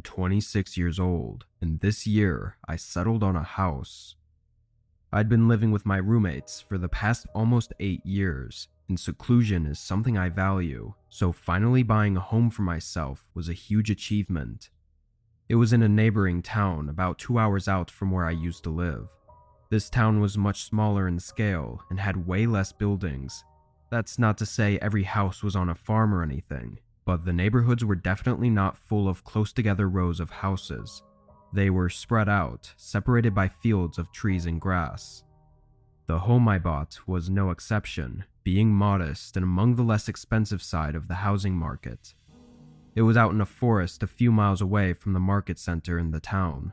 I'm 26 years old, and this year I settled on a house. I'd been living with my roommates for the past almost 8 years, and seclusion is something I value, so finally buying a home for myself was a huge achievement. It was in a neighboring town about 2 hours out from where I used to live. This town was much smaller in scale and had way less buildings. That's not to say every house was on a farm or anything, but the neighborhoods were definitely not full of close together rows of houses. They were spread out, separated by fields of trees and grass. The home I bought was no exception, being modest and among the less expensive side of the housing market. It was out in a forest a few miles away from the market center in the town.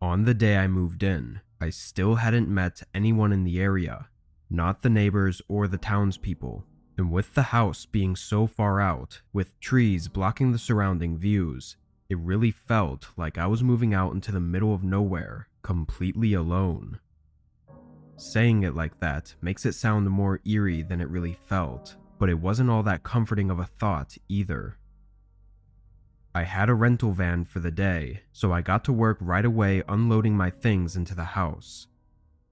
On the day I moved in, I still hadn't met anyone in the area, not the neighbors or the townspeople, and with the house being so far out, with trees blocking the surrounding views, it really felt like I was moving out into the middle of nowhere, completely alone. Saying it like that makes it sound more eerie than it really felt, but it wasn't all that comforting of a thought either. I had a rental van for the day, so I got to work right away unloading my things into the house.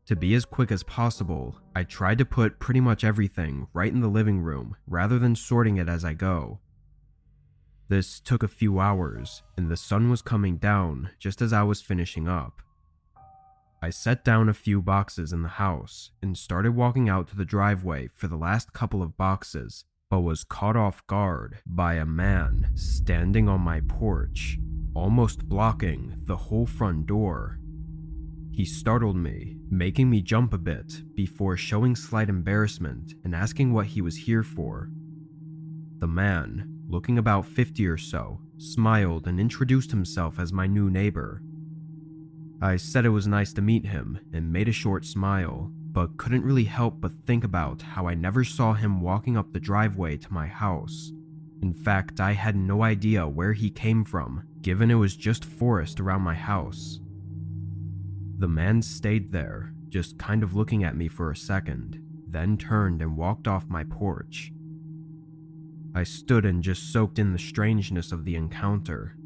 To be as quick as possible, I tried to put pretty much everything right in the living room rather than sorting it as I go. This took a few hours, and the sun was coming down just as I was finishing up. I set down a few boxes in the house and started walking out to the driveway for the last couple of boxes, but was caught off guard by a man standing on my porch, almost blocking the whole front door. He startled me, making me jump a bit before showing slight embarrassment and asking what he was here for. The man, looking about 50 or so, smiled and introduced himself as my new neighbor. I said it was nice to meet him and made a short smile, but couldn't really help but think about how I never saw him walking up the driveway to my house. In fact, I had no idea where he came from, given it was just forest around my house. The man stayed there, just kind of looking at me for a second, then turned and walked off my porch. I stood and just soaked in the strangeness of the encounter.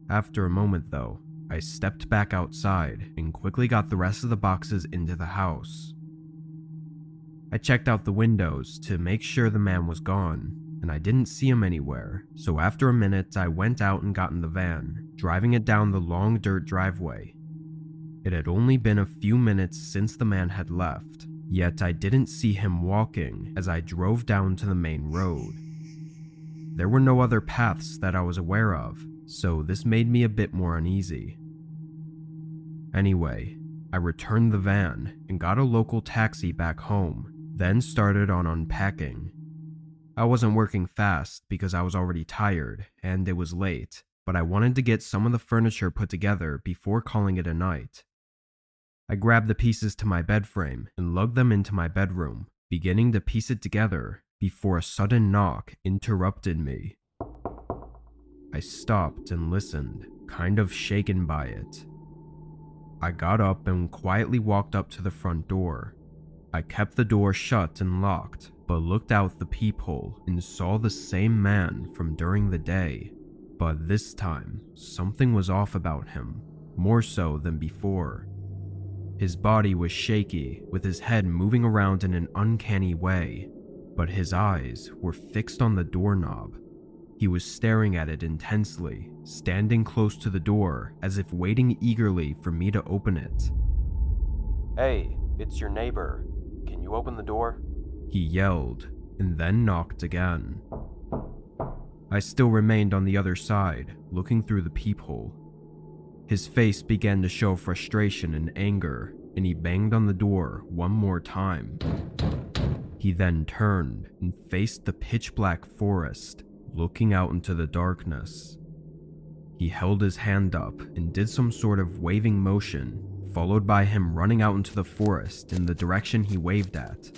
After a moment though, I stepped back outside and quickly got the rest of the boxes into the house. I checked out the windows to make sure the man was gone, and I didn't see him anywhere, so after a minute I went out and got in the van, driving it down the long dirt driveway. It had only been a few minutes since the man had left, yet I didn't see him walking as I drove down to the main road. There were no other paths that I was aware of, so this made me a bit more uneasy. Anyway, I returned the van and got a local taxi back home, then started on unpacking. I wasn't working fast because I was already tired and it was late, but I wanted to get some of the furniture put together before calling it a night. I grabbed the pieces to my bed frame and lugged them into my bedroom, beginning to piece it together before a sudden knock interrupted me. I stopped and listened, kind of shaken by it. I got up and quietly walked up to the front door. I kept the door shut and locked, but looked out the peephole and saw the same man from during the day. But this time, something was off about him, more so than before. His body was shaky, with his head moving around in an uncanny way, but his eyes were fixed on the doorknob. He was staring at it intensely, standing close to the door as if waiting eagerly for me to open it. "Hey, it's your neighbor. Can you open the door?" he yelled, and then knocked again. I still remained on the other side, looking through the peephole. His face began to show frustration and anger, and he banged on the door one more time. He then turned and faced the pitch-black forest, looking out into the darkness. He held his hand up and did some sort of waving motion, followed by him running out into the forest in the direction he waved at.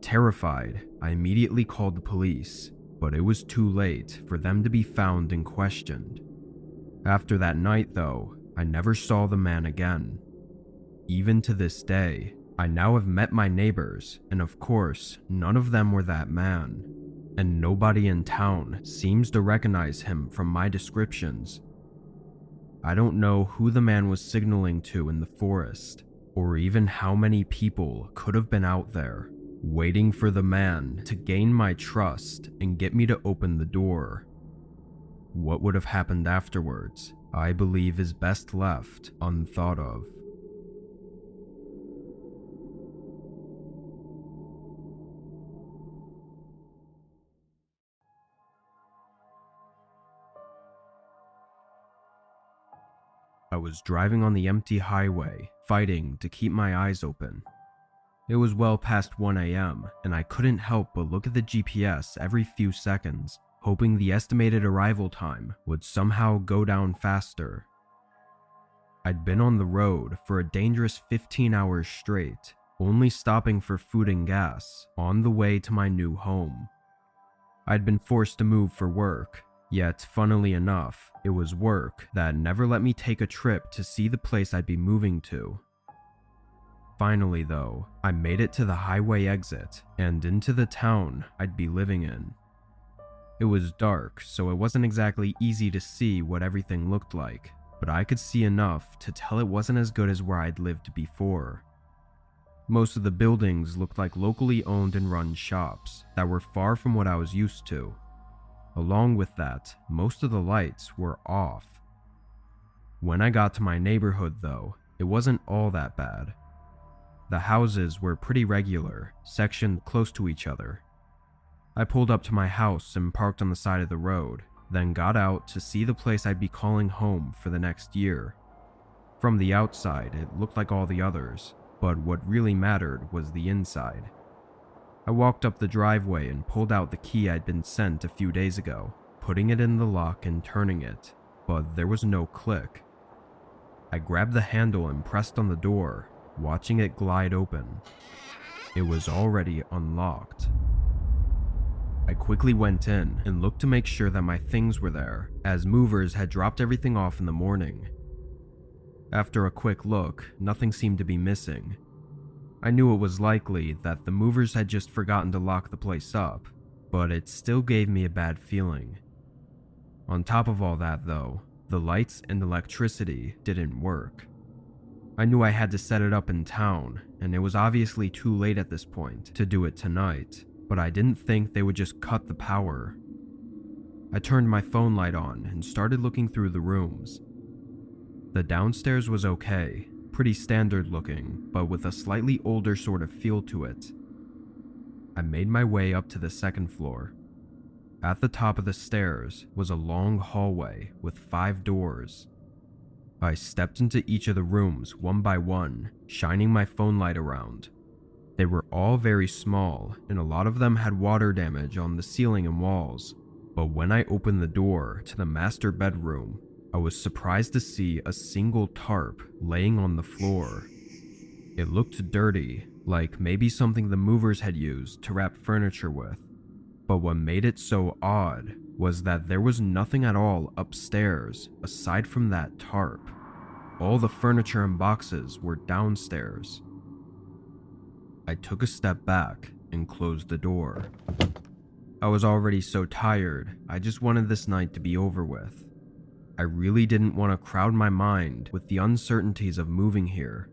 Terrified, I immediately called the police, but it was too late for them to be found and questioned. After that night though, I never saw the man again. Even to this day, I now have met my neighbors, and of course, none of them were that man. and nobody in town seems to recognize him from my descriptions. I don't know who the man was signaling to in the forest, or even how many people could have been out there, waiting for the man to gain my trust and get me to open the door. What would have happened afterwards, I believe, is best left unthought of. I was driving on the empty highway, fighting to keep my eyes open. It was well past 1 a.m., and I couldn't help but look at the GPS every few seconds, hoping the estimated arrival time would somehow go down faster. I'd been on the road for a dangerous 15 hours straight, only stopping for food and gas on the way to my new home. I'd been forced to move for work, yet funnily enough, it was work that never let me take a trip to see the place I'd be moving to. Finally though, I made it to the highway exit and into the town I'd be living in. It was dark, so it wasn't exactly easy to see what everything looked like, but I could see enough to tell it wasn't as good as where I'd lived before. Most of the buildings looked like locally owned and run shops that were far from what I was used to. Along with that, most of the lights were off. When I got to my neighborhood though, it wasn't all that bad. The houses were pretty regular, sectioned close to each other. I pulled up to my house and parked on the side of the road, then got out to see the place I'd be calling home for the next year. From the outside, it looked like all the others, but what really mattered was the inside. I walked up the driveway and pulled out the key I'd been sent a few days ago, putting it in the lock and turning it, but there was no click. I grabbed the handle and pressed on the door, watching it glide open. It was already unlocked. I quickly went in and looked to make sure that my things were there, as movers had dropped everything off in the morning. After a quick look, nothing seemed to be missing. I knew it was likely that the movers had just forgotten to lock the place up, but it still gave me a bad feeling. On top of all that though, the lights and electricity didn't work. I knew I had to set it up in town, and it was obviously too late at this point to do it tonight, but I didn't think they would just cut the power. I turned my phone light on and started looking through the rooms. The downstairs was okay, pretty standard looking, but with a slightly older sort of feel to it. I made my way up to the second floor. At the top of the stairs was a long hallway with 5 doors. I stepped into each of the rooms one by one, shining my phone light around. They were all very small, and a lot of them had water damage on the ceiling and walls, but when I opened the door to the master bedroom, I was surprised to see a single tarp laying on the floor. It looked dirty, like maybe something the movers had used to wrap furniture with. But what made it so odd was that there was nothing at all upstairs aside from that tarp. All the furniture and boxes were downstairs. I took a step back and closed the door. I was already so tired, I just wanted this night to be over with. I really didn't want to crowd my mind with the uncertainties of moving here.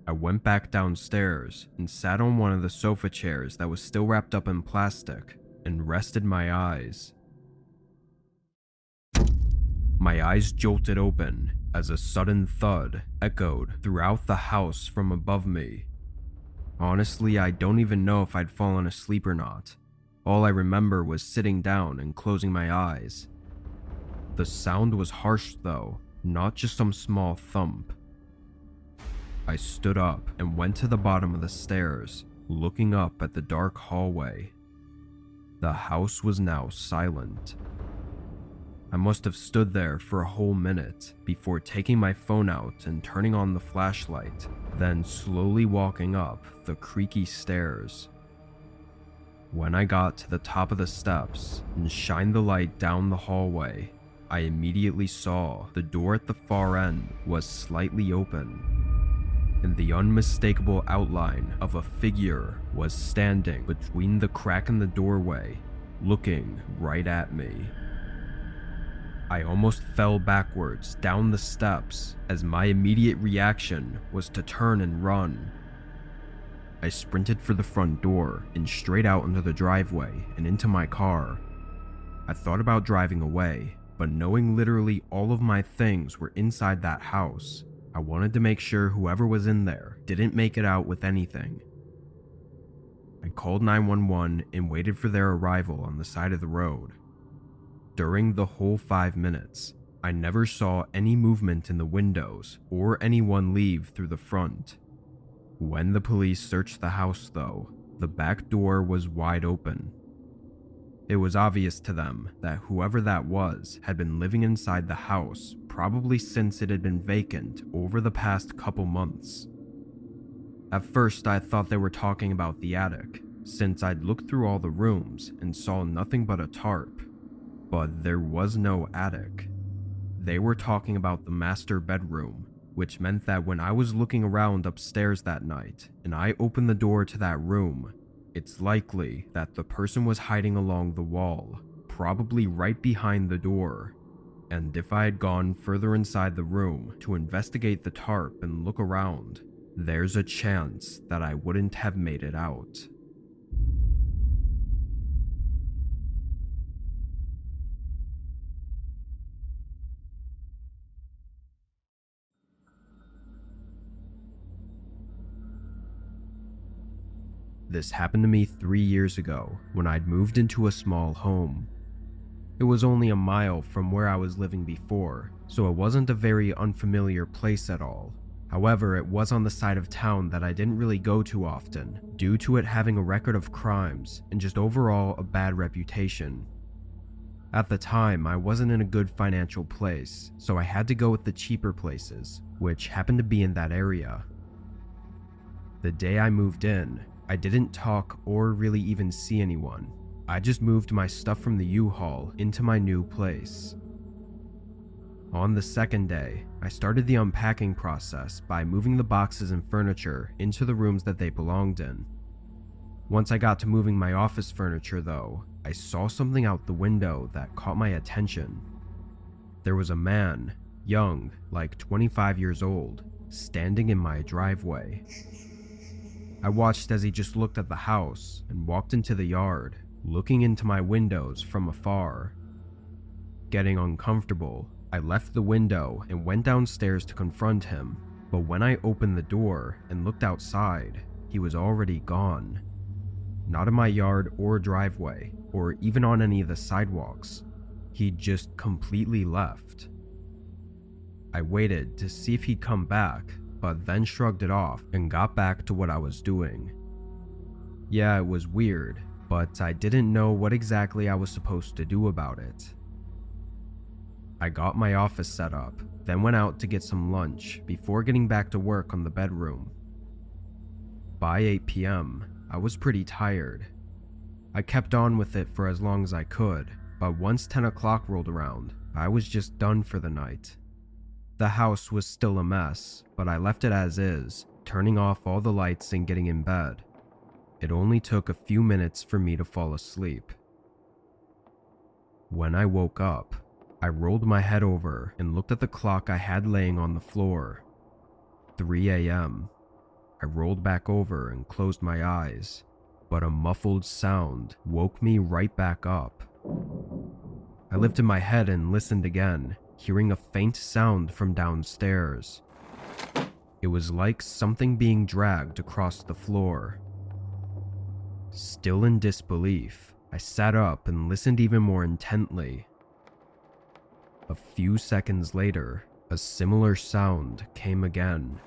I went back downstairs and sat on one of the sofa chairs that was still wrapped up in plastic and rested my eyes. My eyes jolted open as a sudden thud echoed throughout the house from above me. Honestly, I don't even know if I'd fallen asleep or not. All I remember was sitting down and closing my eyes. The sound was harsh though, not just some small thump. I stood up and went to the bottom of the stairs, looking up at the dark hallway. The house was now silent. I must have stood there for a whole minute before taking my phone out and turning on the flashlight, then slowly walking up the creaky stairs. When I got to the top of the steps and shined the light down the hallway, I immediately saw the door at the far end was slightly open. and the unmistakable outline of a figure was standing between the crack in the doorway, looking right at me. I almost fell backwards down the steps as my immediate reaction was to turn and run. I sprinted for the front door and straight out into the driveway and into my car. I thought about driving away, but knowing literally all of my things were inside that house, I wanted to make sure whoever was in there didn't make it out with anything. I called 911 and waited for their arrival on the side of the road. During the whole 5 minutes, I never saw any movement in the windows or anyone leave through the front. When the police searched the house though, the back door was wide open. It was obvious to them that whoever that was had been living inside the house probably since it had been vacant over the past couple months. At first I thought they were talking about the attic, since I'd looked through all the rooms and saw nothing but a tarp. But there was no attic. They were talking about the master bedroom, which meant that when I was looking around upstairs that night and I opened the door to that room, it's likely that the person was hiding along the wall, probably right behind the door. And if I had gone further inside the room to investigate the tarp and look around, there's a chance that I wouldn't have made it out. This happened to me 3 years ago when I'd moved into a small home. It was only a mile from where I was living before, so it wasn't a very unfamiliar place at all. However, it was on the side of town that I didn't really go to often, due to it having a record of crimes and just overall a bad reputation. At the time, I wasn't in a good financial place, so I had to go with the cheaper places, which happened to be in that area. The day I moved in, I didn't talk or really even see anyone. I just moved my stuff from the U-Haul into my new place. On the second day, I started the unpacking process by moving the boxes and furniture into the rooms that they belonged in. Once I got to moving my office furniture though, I saw something out the window that caught my attention. There was a man, young, like 25 years old, standing in my driveway. I watched as he just looked at the house and walked into the yard, looking into my windows from afar. Getting uncomfortable, I left the window and went downstairs to confront him, but when I opened the door and looked outside, he was already gone. Not in my yard or driveway, or even on any of the sidewalks. He'd just completely left. I waited to see if he'd come back, but then shrugged it off and got back to what I was doing. Yeah, it was weird, but I didn't know what exactly I was supposed to do about it. I got my office set up, then went out to get some lunch before getting back to work on the bedroom. By 8 p.m., I was pretty tired. I kept on with it for as long as I could, but once 10 o'clock rolled around, I was just done for the night. The house was still a mess, but I left it as is, turning off all the lights and getting in bed. It only took a few minutes for me to fall asleep. When I woke up, I rolled my head over and looked at the clock I had laying on the floor. 3 a.m. I rolled back over and closed my eyes, but a muffled sound woke me right back up. I lifted my head and listened again, hearing a faint sound from downstairs. It was like something being dragged across the floor. Still in disbelief, I sat up and listened even more intently. A few seconds later, a similar sound came again.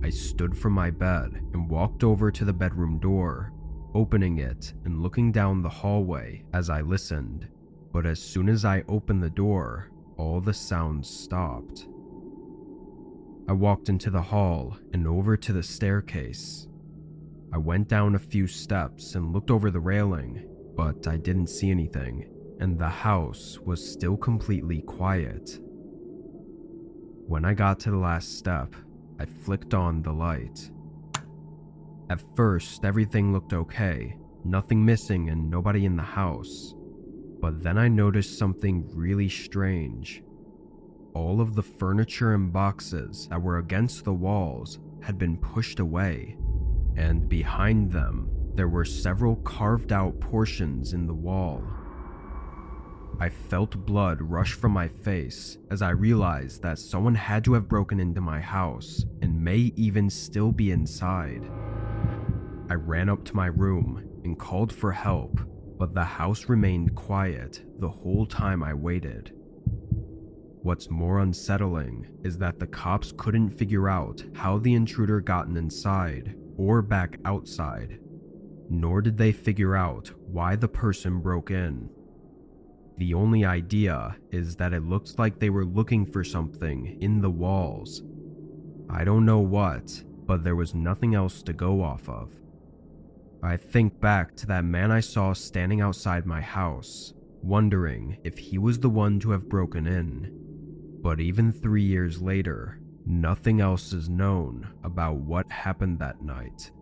I stood from my bed and walked over to the bedroom door, opening it and looking down the hallway as I listened. But as soon as I opened the door, all the sounds stopped. I walked into the hall and over to the staircase. I went down a few steps and looked over the railing, but I didn't see anything, and the house was still completely quiet. When I got to the last step, I flicked on the light. At first, everything looked okay, nothing missing and nobody in the house. But then I noticed something really strange. All of the furniture and boxes that were against the walls had been pushed away, and behind them, there were several carved out portions in the wall. I felt blood rush from my face as I realized that someone had to have broken into my house and may even still be inside. I ran up to my room and called for help, but the house remained quiet the whole time I waited. What's more unsettling is that the cops couldn't figure out how the intruder gotten inside or back outside, nor did they figure out why the person broke in. The only idea is that it looks like they were looking for something in the walls. I don't know what, but there was nothing else to go off of. I think back to that man I saw standing outside my house, wondering if he was the one to have broken in. But even 3 years later, nothing else is known about what happened that night.